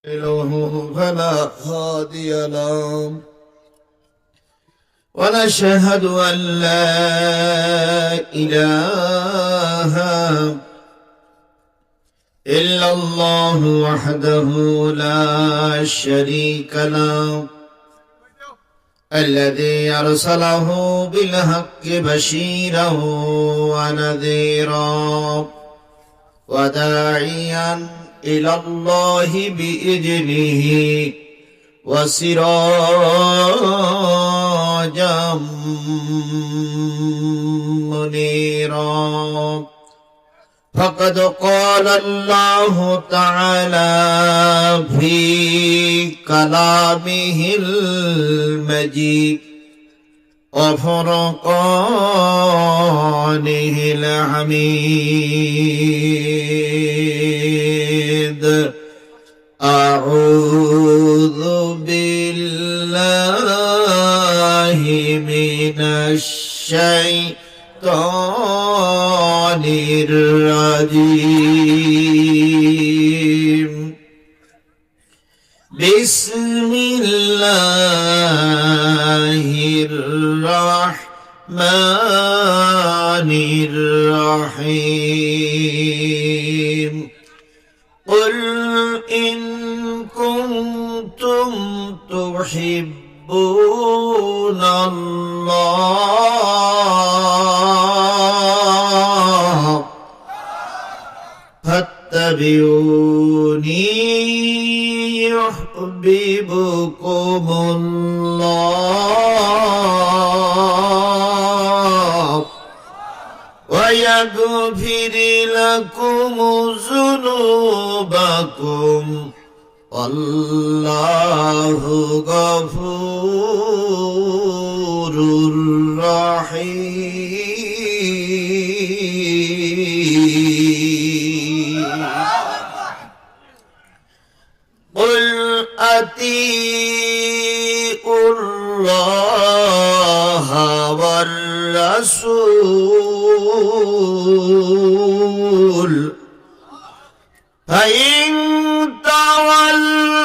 له فلا هادي له ونشهد أن لا إله إلا الله وحده لا شريك له الذي أرسله بالحق بشيرا ونذيرا وداعيا إلى الله بإذنه وسراجا منيرا فقد قال الله تعالى في كلامه المجيد وفرقانه الحميد أعوذ بالله من الشيطان الرجيم بسم الله الرحمن الرحيم قل إن كنتم تحبون الله فاتبعوني يحببكم الله ويغفر لكم ذنوبكم والله غفور رحيم قل أطيعوا الله والرسول فإن تولوا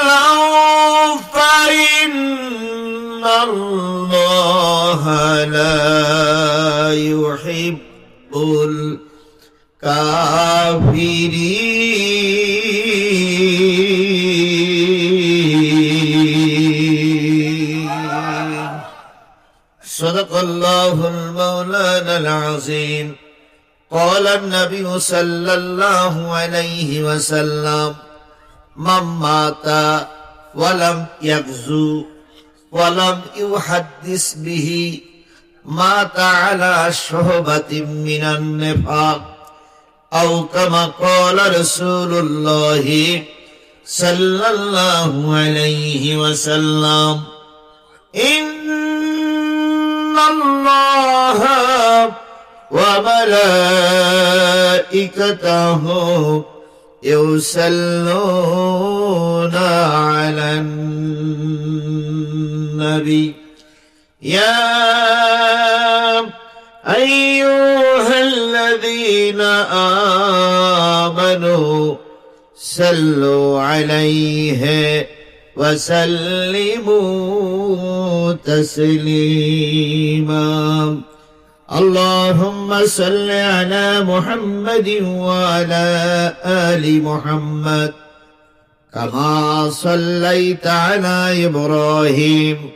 فإن الله لا يحب الكافرين صدق الله المولانا العظيم قال النبي صلى الله عليه وسلم من مات ولم يغزو ولم يحدث به مات على شعبة من النفاق أو كما قال رسول الله صلى الله عليه وسلم إن الله وملائكته يصلون على النبي يا أيها الذين آمنوا صلوا عليه وسلموا تسليما اللهم صل على محمد وعلى آل محمد كما صليت على إبراهيم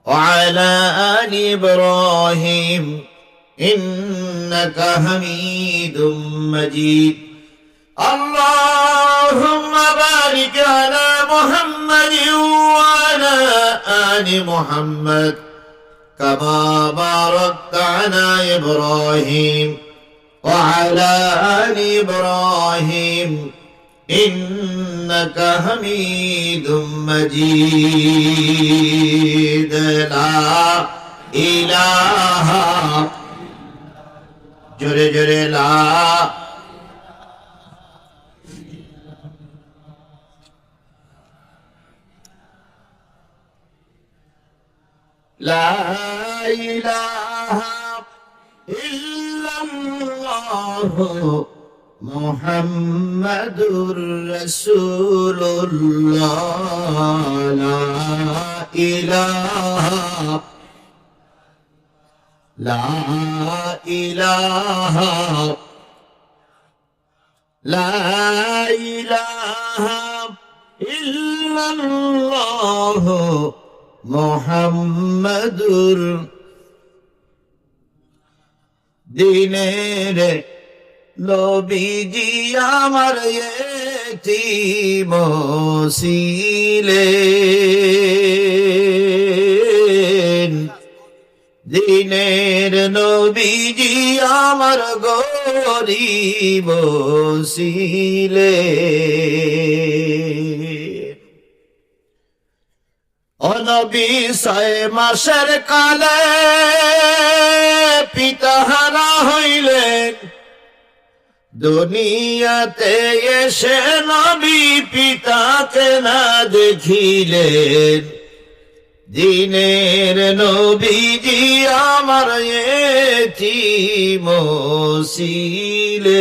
وعلى آل إبراهيم إنك حميد مجيد اللهم بارك على محمد وعلى آل محمد كما باركت على إبراهيم وعلى آل إبراهيم إنك حميد مجيد لا إله جري جري لا إله إلا الله মুহাম্মাদুর রাসূলুল্লাহ লা ইলাহা লা ইলাহা লা ইলাহা ইল্লাল্লাহ মুহাম্মাদুর দিনের নবীজি আমার ইতিম ছিলেন, দিনের নবীজি আমার গরিব ছিলেন। ও নবী 6 মাসের কালে পিতাহারা হইলেন, দুনিয়াতে এসে নবী পিতাকে না দেখিলেন, দিনের নবীজি আমার ইতিম ছিলেন,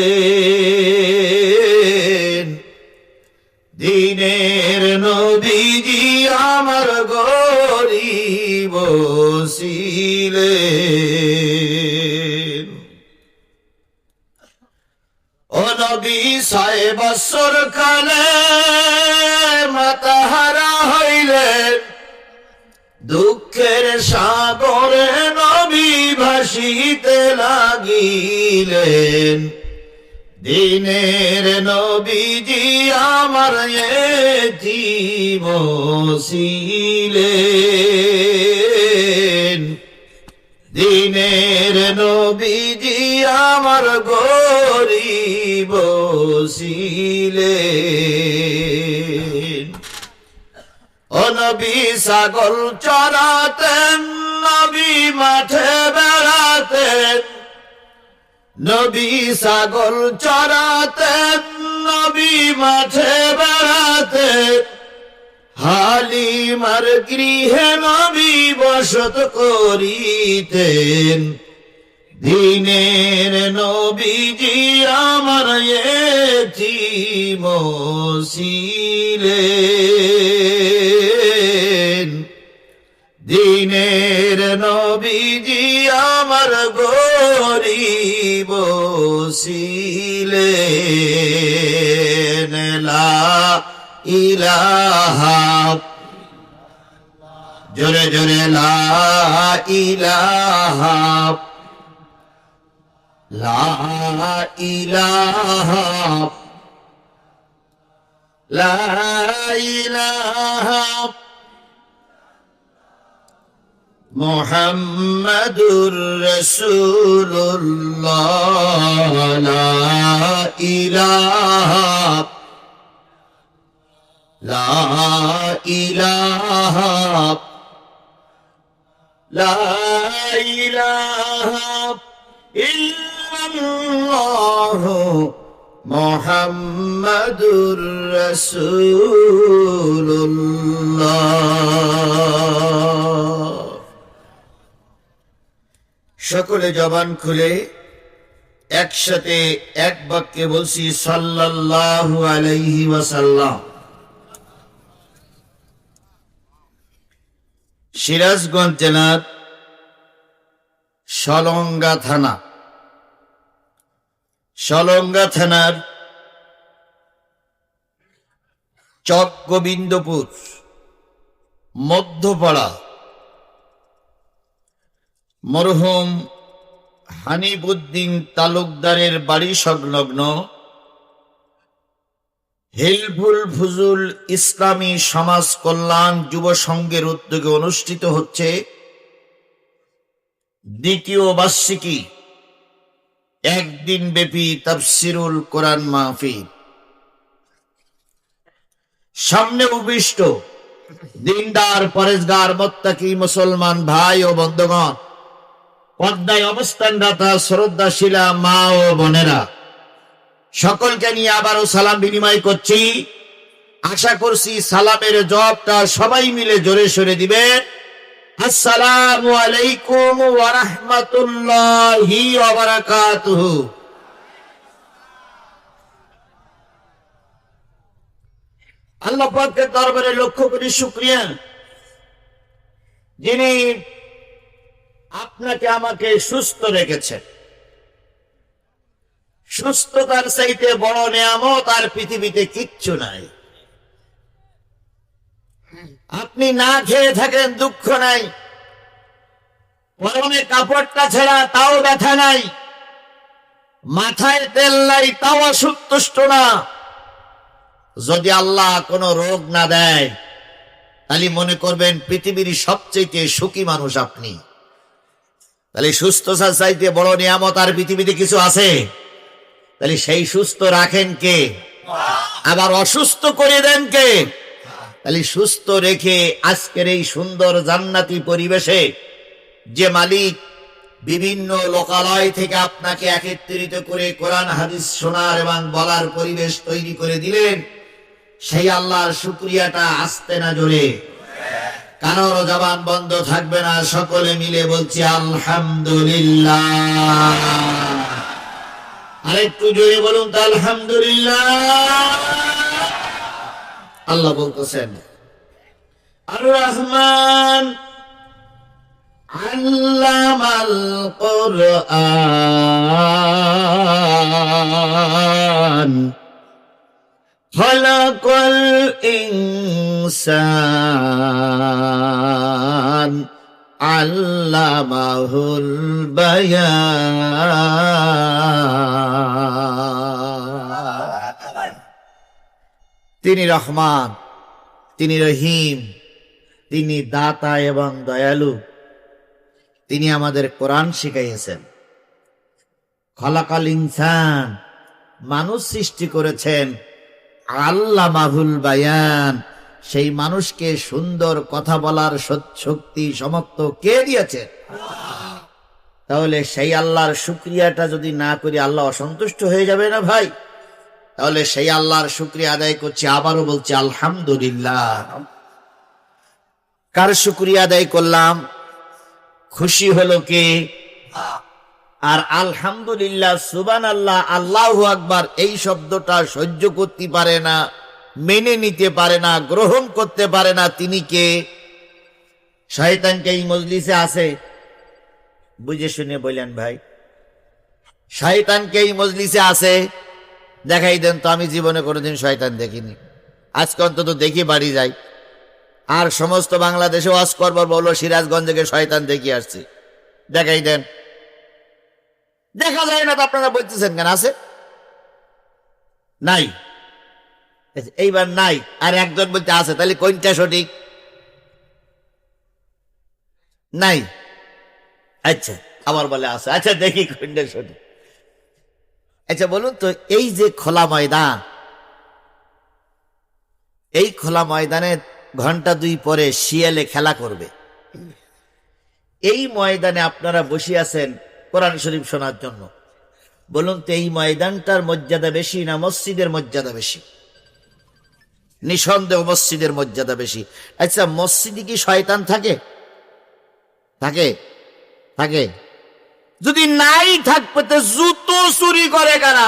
দিনের নবীজি আমার গরিব ছিলেন। ও নবী 6 বছর কালে মাতাহারা হইলেন, দুঃখের সাগরে নবী ভাসিতে লাগিলেন, দিনের নবীজি আমার ইতিম ছিলেন, দিনের নবীজি আমার গরিব ছিলেন। ও নবী ছাগল চরাতেন, নবী মাঠে বেড়াতেন, নবী ছাগল চরাতেন, নবী মাঠে বেড়াতেন, হালিমার গৃহে নবী বসত করিতেন, দিনের নবীজি আমার ইতিম ছিলেন, দিনের নবীজি আমার গরিব ছিলেন। লা ইলাহা, জোরে জোরে লা ইলাহা লা ইলাহা লা ইলাহা মুহাম্মাদুর রাসূলুল্লাহ লা ইলাহা লা ইলাহা লা ইলাহা ইল্লাল্লাহ মুহাম্মাদুর রাসূলুল্লাহ। সকলে জবান খুলে একসাথে এক বাক্যে বলছি সাল্লাল্লাহু আলাইহি ওয়াসাল্লাম। সিরাজগঞ্জ জেলার সলঙ্গা থানার চক গোবিন্দপুর মধ্যপাড়া মরহুম হানিফউদ্দিন তালুকদারের বাড়ি সংলগ্ন হিলফুল ফুজুল ইসলামী সমাজ কল্যাণ যুব সংঘের উদ্যোগে অনুষ্ঠিত হচ্ছে দ্বিতীয় বার্ষিকী একদিন ব্যাপী তাফসিরুল কোরআন মাহফিল। সামনে উপবিষ্ট দিনদার পরেজগার মুত্তাকি মুসলমান ভাই ও বন্ধুগণ, পর্দায় অবস্থানরত শ্রদ্ধাশীলা মা ও বোনেরা, সকলকে নিয়ে আবারও সালাম বিনিময় করছি। আশা করছি সালামের জবাবটা সবাই মিলে জোরে সরে দিবেন। আসসালামু আলাইকুম ওয়া রাহমাতুল্লাহি ওয়া বারাকাতুহু। আল্লাহ পাকের দরবারে লক্ষ্য করি শুকরিয়া, যিনি আপনাকে আমাকে সুস্থ রেখেছেন। সুস্থতার চাইতে বড় নিয়ামত আর পৃথিবীতে কিচ্ছু নাই। আপনি না খেয়ে থাকেন, দুঃখ নাই, পরনে কাপড়টা ছেড়া তাও ব্যথা নাই, মাথায় তেল নাই তাও অসন্তুষ্ট না। যদি আল্লাহ কোনো রোগ না দেয় তাহলে মনে করবেন পৃথিবীর সবচেয়ে সুখী মানুষ আপনি। তাহলে সুস্থতার চাইতে বড় নিয়ামত আর পৃথিবীতে কিছু আছে? তাহলে সেই সুস্থ রাখেন কে, আবার অসুস্থ করে দেন কে? তাহলে সুস্থ রেখে আজকের এই সুন্দর জান্নাতি পরিবেশে যে মালিক বিভিন্ন লোকালয় থেকে আপনাকে একত্রিত করে কোরআন হাদিস শোনার এবং বলার পরিবেশ তৈরি করে দিলেন, সেই আল্লাহর শুকরিয়াটা আসতে না জোরে, কারোর জবান বন্ধ থাকবে না, সকলে মিলে বলছি আলহামদুলিল্লাহ। আরেকটু জোরে বলুন তো আলহামদুলিল্লাহ। আল্লাহ বলতেছেন আর রহমান আল্লামাল কুরআন খালাকাল ইনসান আল্লামাহুল বায়ান। তিনি রহমান, তিনি রহিম, তিনি দাতা এবং দয়ালু। তিনি আমাদের কোরআন শিখাইয়েছেন। খালাকাল ইনসান, মানুষ সৃষ্টি করেছেন। আল্লামাহুল বায়ান, সেই মানুষকে সুন্দর কথা বলার শক্তি সমর্থ কে দিয়েছে? তাহলে সেই আল্লাহর শুকরিয়াটা যদি না করি আল্লাহ অসন্তুষ্ট হয়ে যাবে না ভাই? তাহলে সেই আল্লাহর শুকরিয়া আদায় করছি, আবারও বলছি আলহামদুলিল্লাহ। কার শুকরিয়া আদায় করলাম? খুশি হলো কে? আর আলহামদুলিল্লাহ, সুবহানাল্লাহ, আল্লাহু আকবার এই শব্দটা সহ্য করতে পারে না, মেনে নিতে পারে না, গ্রহণ করতে পারে না, তিনি কে? শয়তানকে এই মজলিসে আছে? বুঝে শুনে বললেন ভাই, শয়তানকে এই মজলিসে আছে? দেখাই দেন তো। আমি জীবনে কোনোদিন শয়তান দেখিনি, আজকে অন্তত দেখি বাড়ি যাই। আর সমস্ত বাংলাদেশে ওয়াজ করবার বলো সিরাজগঞ্জে শয়তান দেখি আসছে, দেখাই দেন। দেখা যায় না তো আপনারা বলতেছেন কেন? আছে? নাই। এইবার নাই, আর একজন বলতে আছে, তাহলে কোনটা সঠিক? নাই। আচ্ছা, আবার বলে আছে। আচ্ছা, দেখি কোনটা সঠিক। আচ্ছা বলুন তো, এই যে খোলা ময়দান, এই খোলা ময়দানে ঘন্টা 2 পরে শিয়ালে খেলা করবে, এই ময়দানে আপনারা বসে আছেন কোরআন শরীফ শোনার জন্য। বলুন তো, এই ময়দানটার মর্যাদা বেশি না মসজিদের মর্যাদা বেশি? নিঃসন্দেহ মসজিদের মর্যাদা বেশি। আচ্ছা, মসজিদে কি শয়তান থাকে? থাকে? থাকে? যদি নাই থাকবে তো জুতো চুরি করে কারা?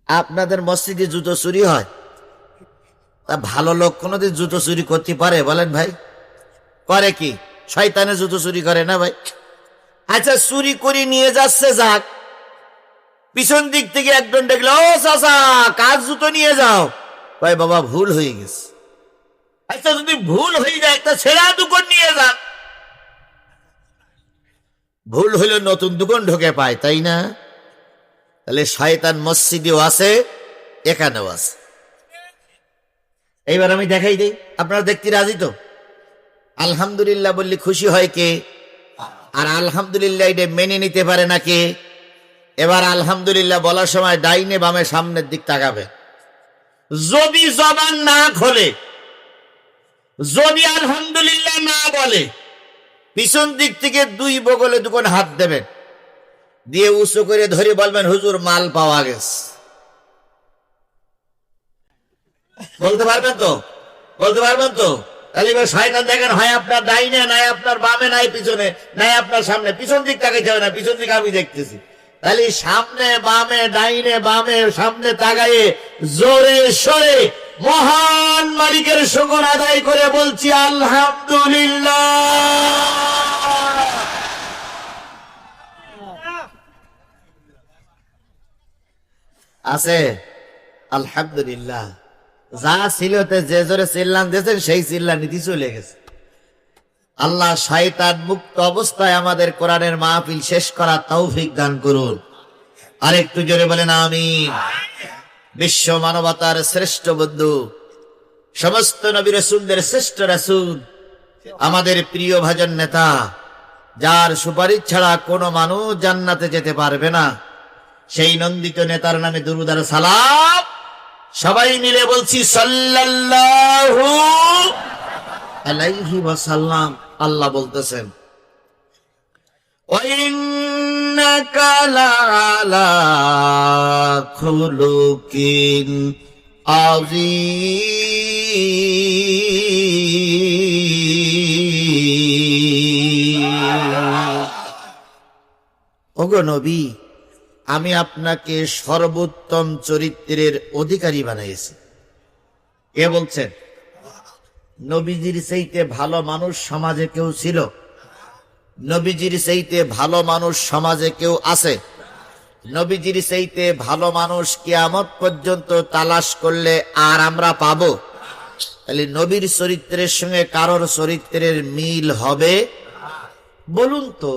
আপনাদের মসজিদে জুতো চুরি হয়? তা ভালো লোক কোনোদিন জুতো চুরি করতে পারে বলেন ভাই? করে কি? শয়তানে জুতো চুরি করে না ভাই? আচ্ছা, চুরি করে নিয়ে যাচ্ছে, যাক, পিছন দিক থেকে একজন দেখলো, ও চাচা কার জুতো নিয়ে যাও? ভাই বাবা, ভুল হয়ে গেছে। আচ্ছা, যদি ভুল হয়ে যায় তা ছেঁড়া দোকান নিয়ে যান। ভুল হইলে নতুন দোকান ঢোকে পায়, তাই না? তাহলে শয়তান মসজিদেও আছে, এখানেও আছে। এইবার আমি দেখাই দিই, আপনারা দেখতে রাজি তো? আলহামদুলিল্লাহ বললে খুশি হয় কে? আর আলহামদুলিল্লাহ এটা মেনে নিতে পারে না কে? এবার আলহামদুলিল্লাহ বলার সময় ডাইনে বামে সামনের দিক তাকাবে। যদি জবান না খোলে, যদি আলহামদুলিল্লাহ না বলে, পিছন দিক থেকে 2 বগলে 2 হাত দেবেন, দিয়ে উঁচু করে ধরে বলবেন, হুজুর মাল পাওয়া গেছে। বলতে পারবেন তো? বলতে পারবেন তো? তাহলে এবার শয়তান দেখেন, হয় আপনার ডাইনে, নাই আপনার বামে, নাই পিছনে, নাই আপনার সামনে। পিছন দিক তাকাইতে হবে না, পিছন দিক আমি দেখতেছি। তাহলে সামনে বামে ডাইনে বামে সামনে তাকায়ে জোরে সরে মহান মালিকের শুকর আদায় করে বলছি আলহামদুলিল্লাহ। আছে আলহামদুলিল্লাহ। যা ছিল যে জোরে চিল্লান দিয়েছেন সেই চিল্লানিতে চলে গেছে। আল্লাহ শয়তান মুক্ত অবস্থায় আমাদের কোরআনের মাহফিল শেষ করার তৌফিক দান করুন। আরেকটু জোরে বলেন আমিন। বিশ্ব মানবতার শ্রেষ্ঠ বন্ধু, সমস্ত নবী রাসূলদের শ্রেষ্ঠ রাসূল, আমাদের প্রিয় ভাজন নেতা, যার সুপারিশ ছাড়া কোনো মানুষ জান্নাতে যেতে পারবে না, সেই নন্দিত নেতার নামে দুরূদ আর সালাম সবাই মিলে বলছি সাল্লাল্লাহু আলাইহি ওয়াসাল্লাম। আল্লাহ বলতেছেন ওয়াইন্নাকা লাআলা খুলুকিন আযীম। ওগো নবী, আমি আপনাকে সর্বোত্তম চরিত্রের অধিকারী বানাইছি। কে বলছেন? নবীজির চাইতে ভালো মানুষ সমাজে কেউ ছিল? নবীজির চাইতে ভালো মানুষ সমাজে কেউ আছে? নবীজির চাইতে ভালো মানুষ কিয়ামত পর্যন্ত তালাশ করলে আর আমরা পাবো? তাহলে নবীর চরিত্রের সঙ্গে কারোর চরিত্রের মিল হবে? বলুন তো,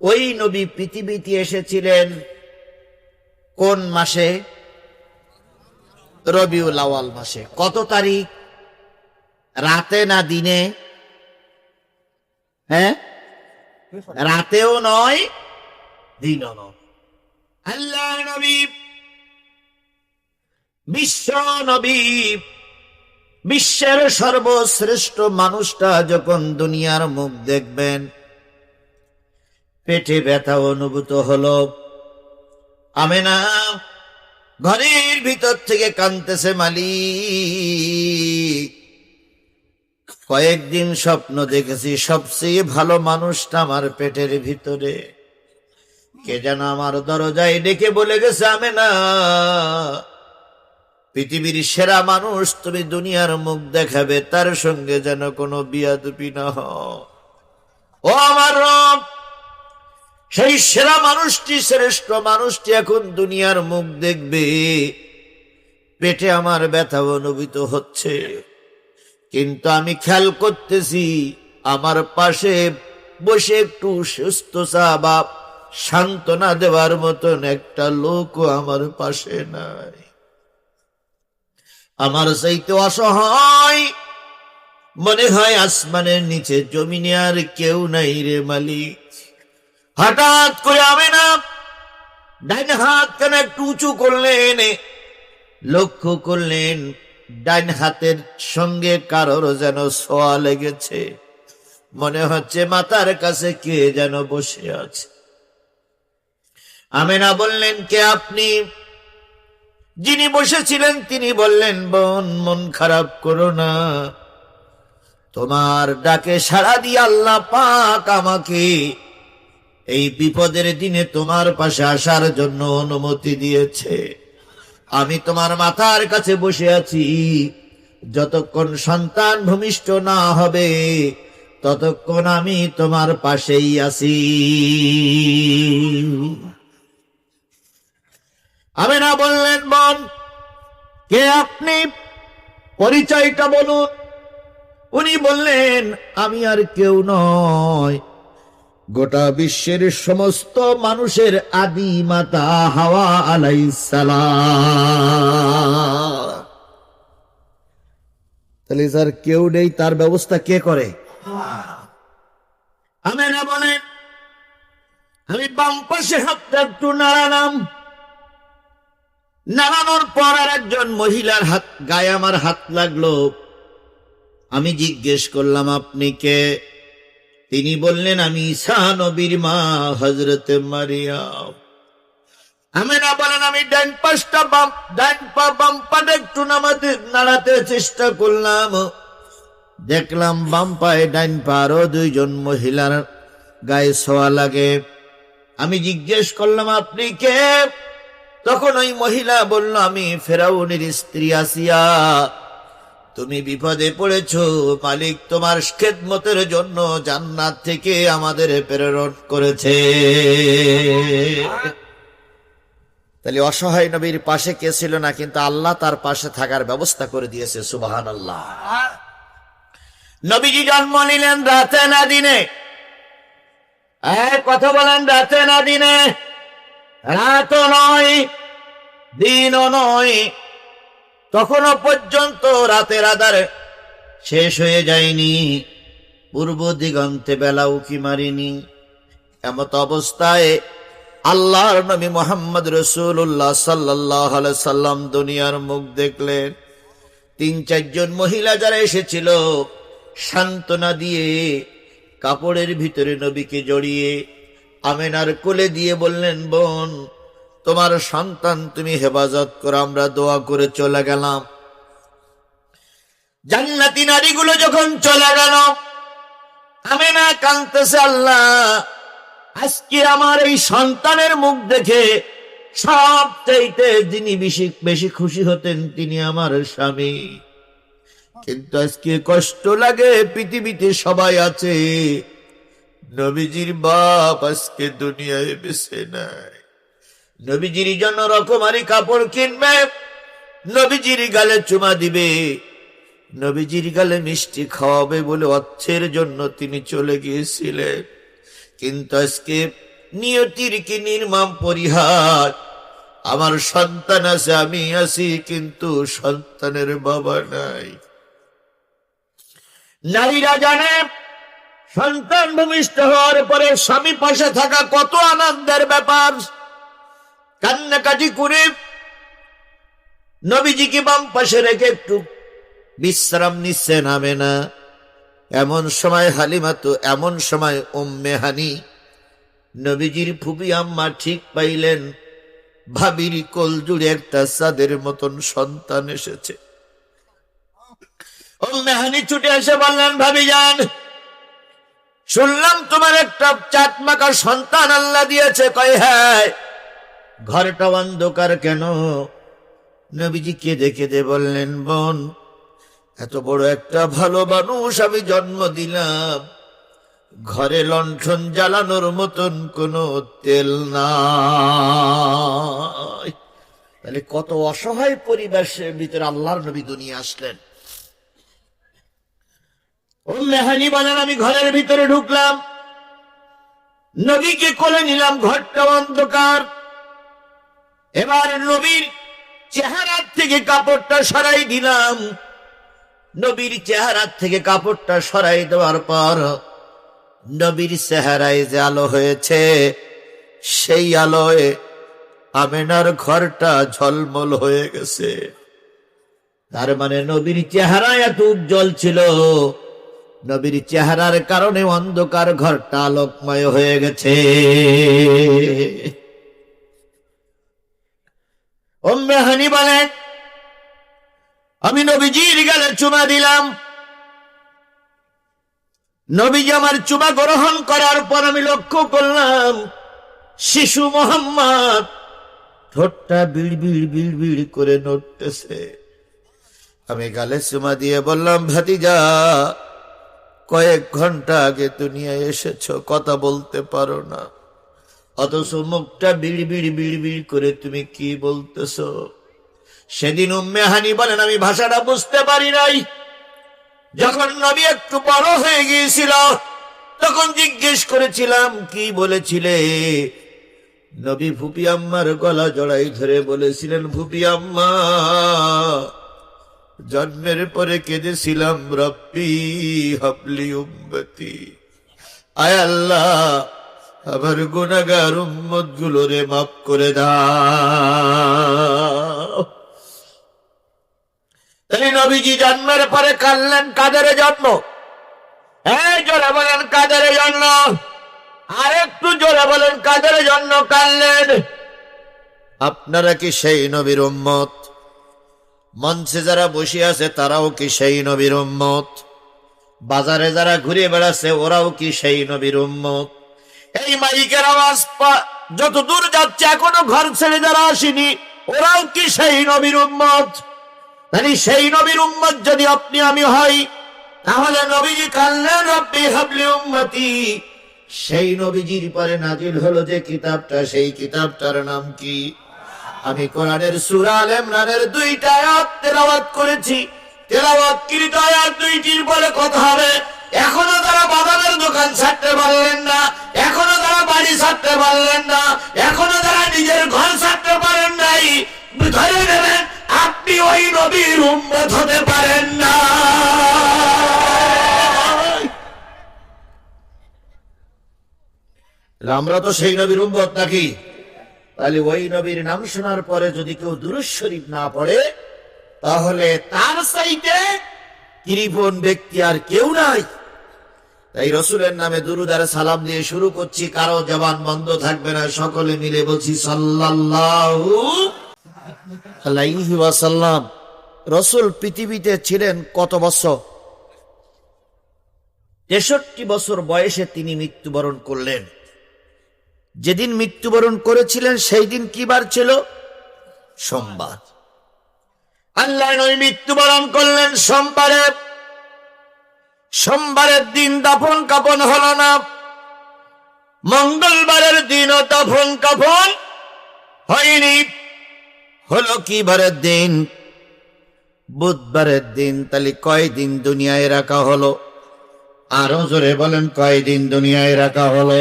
ওই নবী পৃথিবীতে এসেছিলেন কোন মাসে? রবিউল আউয়াল মাসে। কত তারিখ? রাতে না দিনে? হ্যাঁ, রাতেও নয় দিনও নয়। আল্লাহ নবী, বিশ্ব নবী, বিশ্বের সর্বশ্রেষ্ঠ মানুষটা যখন দুনিয়ার মুখ দেখবেন, পেটে ব্যথা অনুভূত হলো। আমেনা ঘরের ভিতর থেকে কাঁদতেছে, মালিক, কয়েকদিন স্বপ্ন দেখেছি সবচেয়ে ভালো মানুষটা আমার পেটের ভিতরে। কে যেন আমার দরজায় ডেকে বলে গেছে, আমেনা, পৃথিবীর সেরা মানুষ তুমি দুনিয়ার মুখ দেখাবে, তার সঙ্গে যেন কোনো বিয়াদবি না হয়। ও আমার রব, সেই সেরা মানুষটি, শ্রেষ্ঠ মানুষটি এখন দুনিয়ার মুখ দেখবে। পেটে আমার ব্যথা অনুভূত হচ্ছে, কিন্তু আমি খেয়াল করতেছি আমার পাশে বসে একটু সুস্থ বা সান্ত্বনা দেওয়ার মতন একটা লোকও আমার পাশে নাই। আমার চাইতে অসহায় মনে হয় আসমানের নিচে জমিনে আর কেউ নাই রে মালিক। হঠাৎ করে আমেনা ডাইন হাত কেন একটু উঁচু করলেন, লক্ষ্য করলেন ডাইন হাতের সঙ্গে কারোর যেন ছোঁয়া লেগেছে। মনে হচ্ছে মাথার কাছে কে যেন বসে আছে। আমেনা বললেন, কে আপনি? যিনি বসেছিলেন তিনি বললেন, বোন, মন খারাপ করো না, তোমার ডাকে সাড়া দিয়ে আল্লাহ পাক আমাকে এই বিপদের দিনে তোমার পাশে আসার জন্য অনুমতি দিয়েছে। আমি তোমার মাথার কাছে বসে আছি, যতক্ষণ সন্তান ভূমিষ্ঠ না হবে ততক্ষণ আমি তোমার পাশেই আছি। আমেনা বললেন, বোন, কে আপনি? পরিচয়টা বলুন। উনি বললেন, আমি আর কেউ নয়, গোটা বিশ্বের সমস্ত মানুষের আদি মাতা হাওয়া আলাইহিস সালাম। তাহলে যার কেউ নেই তার ব্যবস্থা কে করে? আমেনা বলেন, আমি বাম পাশে হাতটা একটু নাড়ালাম, নাড়ানোর পর আর একজন মহিলার হাত গায়ে আমার হাত লাগলো। আমি জিজ্ঞেস করলাম, আপনি কে? তিনি বললেন, আমি ঈসা নবীর মা হযরতে মারিয়াম। আমেনা বলেন, আমি ডান পা বাম পাটা একটু নাড়াতে চেষ্টা করলাম, দেখলাম বাম পায়ে ডান পা আরো দুইজন মহিলার গায়ে ছোঁয়া লাগে। আমি জিজ্ঞেস করলাম আপনি কে? তখন ওই মহিলা বলল, আমি ফেরাউনের স্ত্রী আসিয়া। তুমি বিপদে পড়েছো, মালিক তোমার খেদমতের জন্য জান্নাত থেকে আমাদের প্রেরণ করেছে। তাহলে অসহায় নবীর পাশে কে ছিল না, কিন্তু আল্লাহ তার পাশে থাকার ব্যবস্থা করে দিয়েছে। সুবহানাল্লাহ। নবীজি জন্ম নিলেন রাতে না দিনে? কথা বলেন, রাতে না দিনে? রাতও নয়, দিনও নয়, তখনও পর্যন্ত রাতের আধার শেষ হয়ে যায়নি, পূর্ব দিগন্তে বেলা উকি মারিনি। এমত অবস্থায় আল্লাহর নবী মুহাম্মদ রাসূলুল্লাহ সাল্লাল্লাহু আলাইহি সাল্লাম দুনিয়ার মুখ দেখলেন। 3-4 জন মহিলা যারা এসেছিল সান্ত্বনা দিয়ে কাপড়ের ভিতরে নবীকে জড়িয়ে আমেনার কোলে দিয়ে বললেন, বোন, তোমার সন্তান তুমি হেফাজত করো, আমরা দোয়া করে চলে গেলাম। জান্নাতি নারীগুলো যখন চলে গেল, আমেনা কাঁদতেছে, আল্লাহ, আজকে আমার এই সন্তানের মুখ দেখে সবচাইতে যিনি বেশি খুশি হতেন তিনি আমার স্বামী, কিন্তু আজকে কষ্ট লাগে, পৃথিবীতে সবাই আছে, নবীজির বাপ আজকে দুনিয়ায় বেঁচে নাই। নবীজির জন্য রকমারি কাপড় কিনবে, নবীজির গালে চুমা দিবে, নবীজির গালে মিষ্টি খাওয়াবে বলে অর্থের জন্য তিনি চলে গিয়েছিলেন, কিন্তু আজকে নিয়তির কি নির্মম পরিহাস, আমার সন্তান আছে, আমি আছি, কিন্তু সন্তানের বাবা নাই। নারীরা জানে সন্তান ভূমিষ্ঠ হওয়ার পরে স্বামী পাশে থাকা কত আনন্দের ব্যাপার। কান্নাকাটি করে নবীজিকে বাম পাশে রেখে একটু বিশ্রাম নিচ্ছে নামে না। এমন সময় হালিমা, তো এমন সময় উম্মে হানি নবীজির ফুপি আম্মা ঠিক পাইলেন ভাবির কোল জুড়ে একটা চাঁদের মতন সন্তান এসেছে। উম্মে হানি ছুটে এসে বললেন, ভাবি যান, শুনলাম তোমার একটা চাঁদ মাখা সন্তান আল্লাহ দিয়েছে। কয় হ্যাঁ। ঘরটা অন্ধকার কেন? নবীজি কেঁদে কেঁদে বললেন, বোন, এত বড় একটা ভালো মানুষ আমি জন্ম দিলাম, ঘরে লণ্ঠন জ্বালানোর মতন কোনো তেল নাই। তাহলে কত অসহায় পরিবেশের ভিতরে আল্লাহর নবী দুনিয়া আসলেন। উম্মে হানি বলেন, আমি ঘরের ভিতরে ঢুকলাম, নবীকে কোলে নিলাম, ঘরটা অন্ধকার। এবার নবীর চেহারার থেকে কাপড়টা সরাই দিলাম। নবীর চেহারার থেকে কাপড়টা সরাই দেওয়ার পর নবীর চেহারায় যে আলো হয়েছে, সেই আলোয় আমেনার ঘরটা ঝলমল হয়ে গেছে। তার মানে নবীর চেহারা এত উজ্জ্বল ছিল, নবীর চেহারার কারণে অন্ধকার ঘরটা আলোকময় হয়ে গেছে। উম্মে হানি বলেন, আমি নবীজির গালে চুমা দিলাম। নবীজি আমার চুমা গ্রহণ করার পর আমি লক্ষ্য করলাম শিশু মোহাম্মদ ঠোঁটটা বিড় বিড় বিড় বিড় করে নড়তেছে। আমি গালে চুমা দিয়ে বললাম, ভাতিজা, কয়েক ঘন্টা আগে দুনিয়ায় এসেছো, কথা বলতে পারো না, অথচ মুখটা বিড় বিড় বিড় বিড় করে তুমি কি বলতেছো? সেদিন উম্মে হানি বলেন, আমি ভাষাটা বুঝতে পারি নাই। যখন নবী একটু বড় হয়ে গিয়েছিল তখন জিজ্ঞেস করেছিলাম, কি বলেছিলে? নবী ফুপি আম্মার গলা জড়াই ধরে বলেছিলেন, ফুপি আম্মা, জন্মের পরে কেঁদেছিলাম, রব্বি হাবলি উম্মতি, আয় আল্লাহ, আমার গুনাহগার উম্মত গুলোরে মাফ করে দাও। তাহলে নবীজি জন্মের পরে কাঁদলেন, কাদের জন্য? জোরে বলেন, কাদের জন্য? আর একটু জোরে বলেন, কাদের জন্য কাঁদলেন? আপনারা কি সেই নবীর উম্মত? মঞ্চে যারা বসে আছে তারাও কি সেই নবীর উম্মত? বাজারে যারা ঘুরে বেড়াচ্ছে ওরাও কি সেই নবীর উম্মত? এই মাইকের আওয়াজ যত দূর যাচ্ছে এখনো ঘর ছেড়ে যারা আসেনি, ওরাও কি সেই নবীর উম্মত? মানে সেই নবীর উম্মত যদি আপনি আমি হই, তাহলে নবীজি কান্নান রব্বি হাবলি উম্মতি। সেই নবীজির পরে নাজিল হলো যে কিতাবটা, সেই কিতাবটার নাম কি? আমি কোরআনের সূরা আল ইমরানের 2টা আয়াত তেলাওয়াত করেছি। তেলাওয়াতকৃত আয়াত 2টির পরে কথা হবে। এখনো তারা বাদামের দোকান ছাড়তে পারলেন না, এখনো তারা বাড়ি ছাড়তে পারলেন না, এখনো তারা নিজের ঘর ছাড়তে পারেন নাই। ধরে নেবেন আপনি ওই নবীর উম্মত হতে পারেন না। আমরা তো সেই নবীর উম্মত নাকি? তাহলে ওই নবীর নাম শোনার পরে যদি কেউ দুরূদ শরীফ না পড়ে, তাহলে তার চাইতে কৃপণ ব্যক্তি আর কেউ নাই। তাই রসুলের নামে দুরূদ আর সালাম দিয়ে শুরু করছি, কারো জবান বন্ধ থাকবে না, সকলে মিলে বলছি সাল্লাল্লাহু আলাইহি ওয়াসাল্লাম। রসুল পৃথিবীতে ছিলেন কত বছর? 63 বছর বয়সে তিনি মৃত্যুবরণ করলেন। যেদিন মৃত্যুবরণ করেছিলেন সেই দিন কি বার ছিল? সোমবার। আল্লাহ নবী মৃত্যুবরণ করলেন সোমবারে। সোমবারের দিন দাফন কাফন হলো না, মঙ্গলবারের দিনও দাফন কাফন হয়নি। হলো কি বারের দিন? বুধবারের দিন। তাহলে কয়দিন দুনিয়ায় রাখা হলো? আরো জোরে বলেন, কয়দিন দুনিয়ায় রাখা হলো?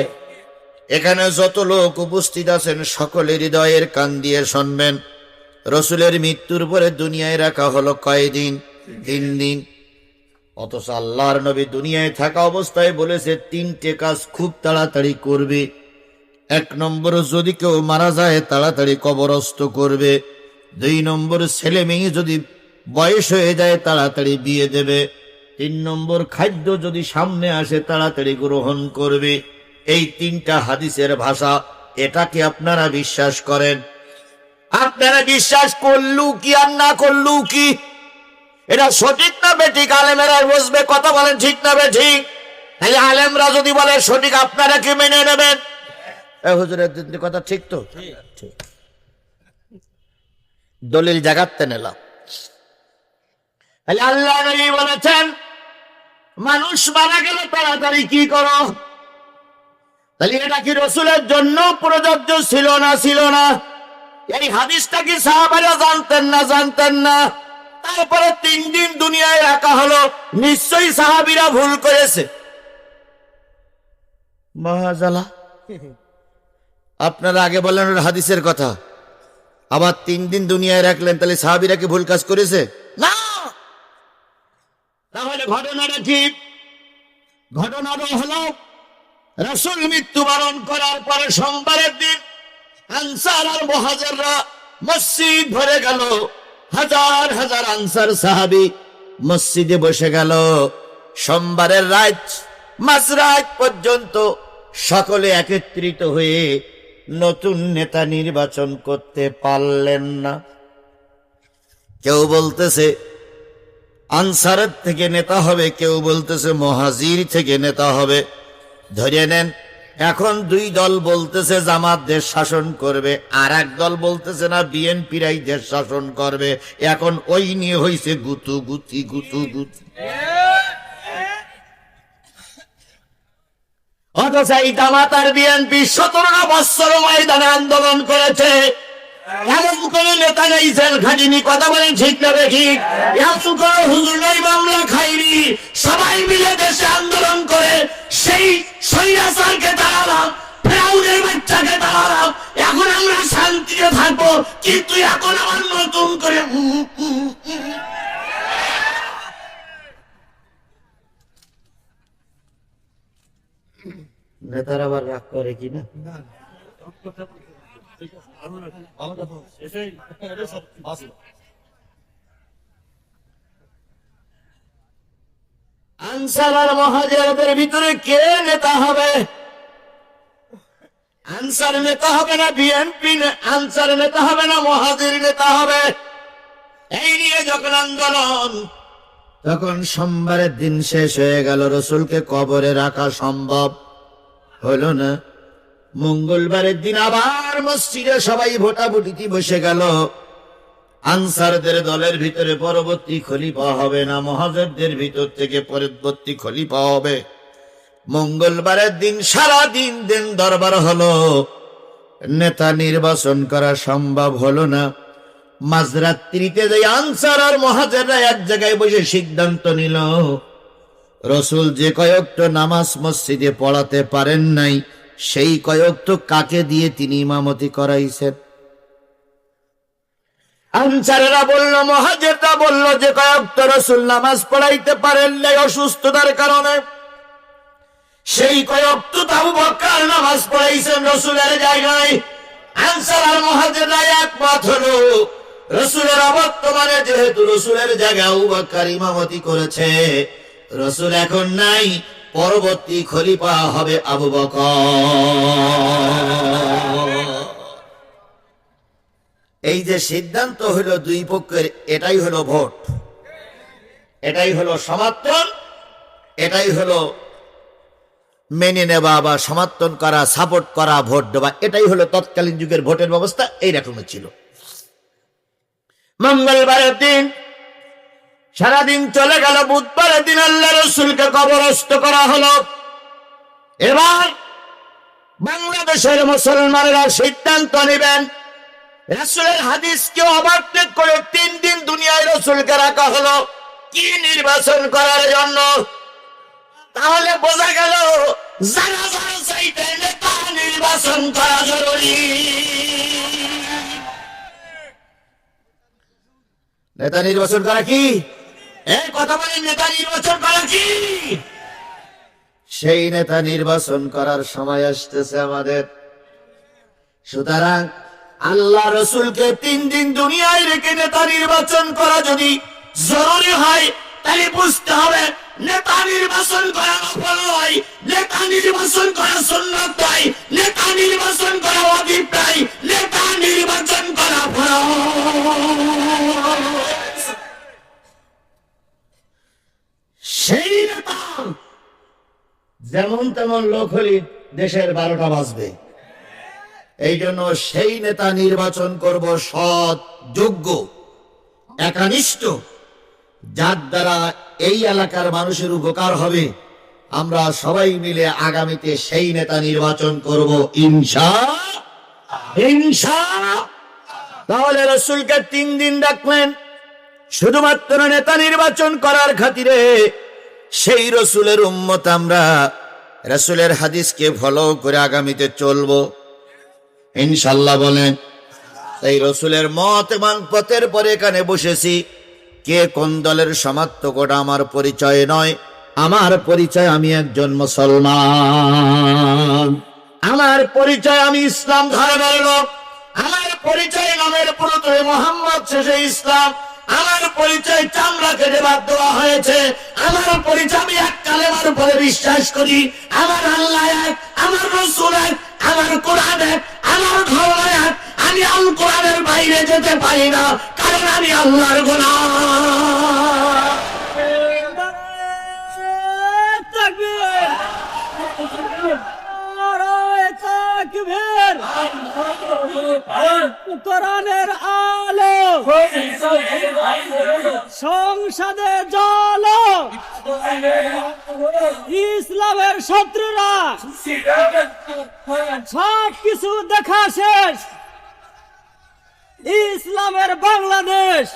এখানে যত লোক উপস্থিত আছেন সকলের হৃদয়ের কান দিয়ে শুনবেন। রসুলের মৃত্যুর পরে দুনিয়ায় রাখা হলো কয়দিন? 3 দিন। অথচ আল্লাহর নবী দুনিয়ায় থাকা অবস্থায় বলেছে 3টে কাজ খুব তাড়াতাড়ি করবে। 1 নম্বর, যদি কেউ মারা যায় তাড়াতাড়ি কবরস্থ করবে। 2 নম্বর, ছেলে মেয়ে যদি বয়স হয়ে যায় তাড়াতাড়ি বিয়ে দেবে। 3 নম্বর, খাদ্য যদি সামনে আসে তাড়াতাড়ি গ্রহণ করবে। এই 3টা হাদিসের ভাষা। এটাকে আপনারা বিশ্বাস করেন? আপনারা বিশ্বাস করলু কি আর না করলু কি, এটা সঠিক না বেঠিক আলেমেরা বুঝবে। কথা বলেন ঠিক না বেঠিক? তাই আলেমরা যদি বলে সঠিক, আপনারা কি মেনে নেবেন? হুজুরের কথা ঠিক তো? ঠিক। দলিল জাগাতে নিলাম। আল্লাহ নবী বলেছেন মানুষ মারা গেলে তাড়াতাড়ি কি করো? তাহলে এটা কি রসুলের জন্য প্রযোজ্য ছিল না? ছিল না। এই হাদিসটা কি সাহাবারা জানতেন না? জানতেন না। তারপরে 3 দিন দুনিয়ায় রাখা হলো। নিশ্চয়ই সাহাবীরা ভুল করেছে। মহাজালা। আপনারা আগে বললেন হাদিসের কথা, আবার 3 দিন দুনিয়ায় রাখলেন, তাহলে সাহাবীরা কি ভুল কাজ করেছে? না। তাহলে ঘটনাটা কি? ঘটনাটা হলো রাসূল মৃত্যুবরণ করার পরে সোমবারের দিন আনসার আর মুহাজিররা মসজিদ ভরে গেল। হাজার হাজার আনসার সাহাবী মসজিদে বসে গেল। সোমবারের রাত মাঝরাত পর্যন্ত সকলে একত্রিত হয়ে নতুন নেতা নির্বাচন করতে পারলেন না। কেউ বলতেছে আনসারের থেকে নেতা হবে, কেউ বলতেছে মুহাজির থেকে নেতা হবে। ধরে নেন এখন 2 দল বলতেছে জামাত দেশ শাসন করবে, আর এক দল বলতেছে না বিএনপিরাই দেশ শাসন করবে। এখন ওই নিয়ে হইছে গুতু গুতি গুতু গুতি। অথচ এই জামাত আর বিএনপি 17 বছর ময়দানে আন্দোলন করেছে। এমন কোন নেতা নেই জেল খাটিনি। কথা বলেন ঠিক না ঠিক? এমন কোন হুজুর নাই মামলা খাইনি। সবাই মিলে দেশে আন্দোলন করে সেই স্বৈরাচারকে দাঁড়ালাম, ফেরাউনের বাচ্চাকে দাঁড়ালাম। এখন আমরা শান্তিতে থাকবো, কিন্তু এখন আবার নতুন করে নেতারা আবার রাগ করে কিনা? আনসার আর মুহাজিরদের ভিতরে কে নেতা হবে? আনসার নেতা হবে না বিএনপি? আনসার নেতা হবে না মুহাজির নেতা হবে? এই নিয়ে যখন আন্দোলন, তখন সোমবারের দিন শেষ হয়ে গেল। রসুলকে কবরে রাখা সম্ভব হলো না। মঙ্গলবারের দিন আবার মসজিদে সবাই ভোটাভুটিতে বসে গেল। আনসারদের দলের ভিতরে পরবর্তী খলিফা হবে না, মুহাজিরদের ভিতর থেকে পরবর্তী খলিফা হবে। মঙ্গলবারের দিন সারা দিন দরবার হলো, নেতা নির্বাচন করা সম্ভব হলো না। মাঝরাত্রিতে যে আনসার আর মুহাজিররা এক জায়গায় বসে সিদ্ধান্ত নিল, রসুল যে কয়েকট নামাজ মসজিদে পড়াতে পারেন নাই, সেই কয়েকট কাকে দিয়ে তিনি ইমামতি করাইছেন। আনসারেরা বলল, মুহাজিররা বলল যে কয়েকট রসুল নামাজ পড়াইতে পারেন নাই অসুস্থতার কারণে, সেই কয়েকট আবু বকর নামাজ পড়াইছেন রসুলের জায়গায়। আনসার আর মুহাজিররা একমত হলো, রসুলের অবর্তমানে যেহেতু রসুলের জায়গায় আবু বকর ইমামতি করেছে, রসুল এখন নাই, পরবর্তী খলিফা হবে আবু বকর। এই যে সিদ্ধান্ত হলো দুই পক্ষের, এটাই হলো ভোট, এটাই হলো সমর্থন, এটাই হলো মেনে নেওয়া বা সমর্থন করা, সাপোর্ট করা, ভোট দেওয়া। এটাই হলো তৎকালীন যুগের ভোটের ব্যবস্থা, এই রকমের ছিল। মঙ্গলবারের দিন সারাদিন চলে গেল, বুধবারের দিন আল্লাহ রসুলকে কবরস্থ করা হলো। এবার বাংলাদেশের মুসলমানেরা সিদ্ধান্ত নেবেন, রাসূলের হাদিসকে ওভারটেক করে 3 দিন দুনিয়ায় রাসূলকে রাখা হলো কি নির্বাচন করার জন্য। তাহলে বোঝা গেল যারা যারা চাইতে নেতা নির্বাচন করা জরুরি। নেতা নির্বাচন করা কি? এই কথা বলি, নেতা নির্বাচন করা কি? সেই নেতা নির্বাচন করার সময় আসতেছে আমাদের। সুতরাং আল্লাহ রসুলকে 3 দিন দুনিয়ায় রেখে নেতা নির্বাচন করা যদি জরুরি হয়, তাহলে বুঝতে হবে নেতা নির্বাচন করা নফল নয়, নেতা নির্বাচন করা সুন্নাত নয়, নেতা নির্বাচন করা ওয়াজিব নয়, নেতা নির্বাচন করা ফরজ। সেই নেতা যেমন তেমন লোক হলে দেশের 12টা বাজবে। এই জন্য সেই নেতা নির্বাচন করব সৎ, যোগ্য, একনিষ্ঠ, যার দ্বারা এই এলাকার মানুষের উপকার হবে। আমরা সবাই মিলে আগামীতে সেই নেতা নির্বাচন করব ইনশাআল্লাহ। তাহলে রসুলকে 3 দিন ডাকলেন শুধুমাত্র নেতা নির্বাচন করার খাতিরে। সেই রসুলের উম্মত আমরা, রসুলের হাদিসকে ফলো করে আগামীতে চলবো ইনশাআল্লাহ বলেন। এই রসুলের মত এবং পথের পরে এখানে বসেছি। কে কোন দলের সমর্থক ওটা আমার পরিচয় নয়। আমার পরিচয় আমি একজন মুসলমান, আমার পরিচয় আমি ইসলাম ধর্মের লোক, আমার পরিচয় নামের পুরোপুরি মোহাম্মদ শেষে ইসলাম, আমার পরিচয় চামড়া কেটে বাদ দেওয়া হয়েছে, আমার পরিচয় আমি এক কালেমার উপরে বিশ্বাস করি। আমার আল্লাহ এক, আমার রসুল এক, আমার কোরআন এক, আমার ধর্ম এক। আমি আল কোরআনের বাইরে যেতে পারি না, কারণ আমি আল্লাহর গোলাম। কোরআনের আলো সংসদে জল, ইসলামের শত্রুরা সব কিছু দেখা শেষ। ইসলামের বাংলাদেশ।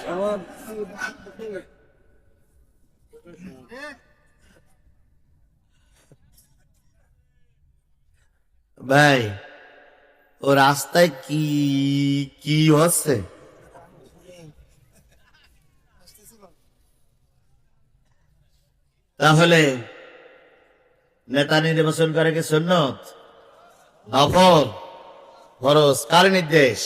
ভাই, ও রাস্তায় কি কি হচ্ছে? তাহলে নেতা নির্বাচন করে কি সুন্নত? নফল? ফরজ? কার নির্দেশ?